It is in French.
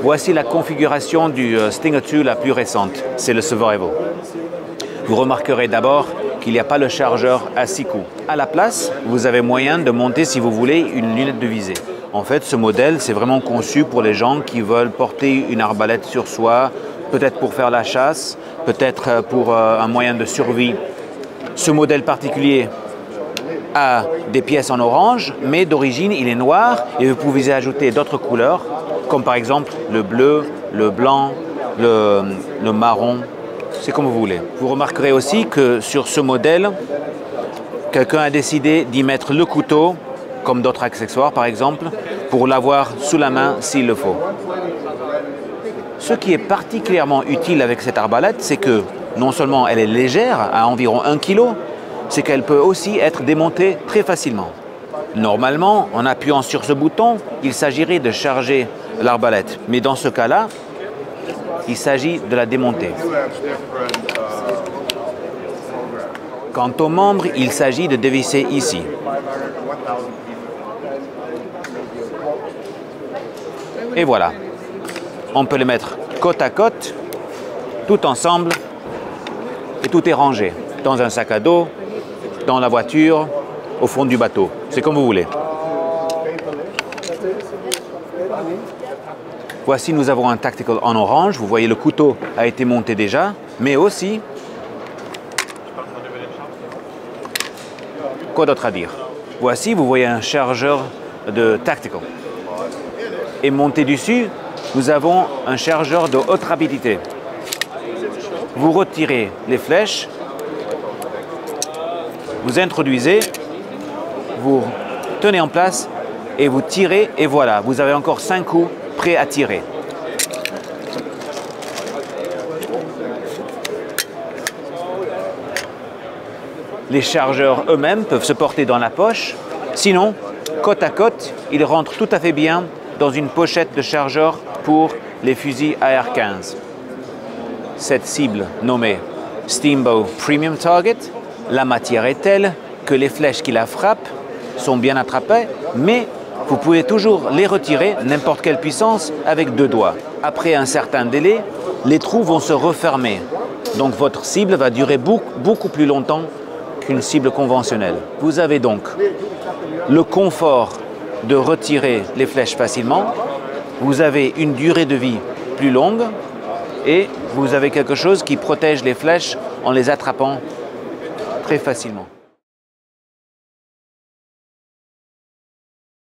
Voici la configuration du Stinger II la plus récente, c'est le Survival. Vous remarquerez d'abord qu'il n'y a pas le chargeur à 6 coups. À la place, vous avez moyen de monter, si vous voulez, une lunette de visée. En fait, ce modèle, c'est vraiment conçu pour les gens qui veulent porter une arbalète sur soi, peut-être pour faire la chasse, peut-être pour un moyen de survie. Ce modèle particulier a des pièces en orange, mais d'origine, il est noir et vous pouvez ajouter d'autres couleurs, comme par exemple le bleu, le blanc, le marron. C'est comme vous voulez. Vous remarquerez aussi que sur ce modèle, quelqu'un a décidé d'y mettre le couteau, comme d'autres accessoires par exemple, pour l'avoir sous la main s'il le faut. Ce qui est particulièrement utile avec cette arbalète, c'est que non seulement elle est légère, à environ 1 kg, c'est qu'elle peut aussi être démontée très facilement. Normalement, en appuyant sur ce bouton, il s'agirait de charger l'arbalète. Mais dans ce cas-là, il s'agit de la démonter. Quant aux membres, il s'agit de dévisser ici. Et voilà. On peut les mettre côte à côte, tout ensemble, et tout est rangé. Dans un sac à dos, dans la voiture, au fond du bateau. C'est comme vous voulez. Voici, nous avons un Tactical en orange. Vous voyez, le couteau a été monté déjà, mais aussi... Quoi d'autre à dire? Voici, vous voyez un chargeur de Tactical. Et monté dessus, nous avons un chargeur de haute rapidité. Vous retirez les flèches, vous introduisez, vous tenez en place et vous tirez et voilà, vous avez encore 5 coups prêts à tirer. Les chargeurs eux-mêmes peuvent se porter dans la poche, sinon, côte à côte, ils rentrent tout à fait bien dans une pochette de chargeur pour les fusils AR-15. Cette cible nommée Steambow Premium Target, la matière est telle que les flèches qui la frappent sont bien attrapées, mais vous pouvez toujours les retirer n'importe quelle puissance avec 2 doigts. Après un certain délai, les trous vont se refermer. Donc votre cible va durer beaucoup plus longtemps qu'une cible conventionnelle. Vous avez donc le confort de retirer les flèches facilement, vous avez une durée de vie plus longue et vous avez quelque chose qui protège les flèches en les attrapant très facilement.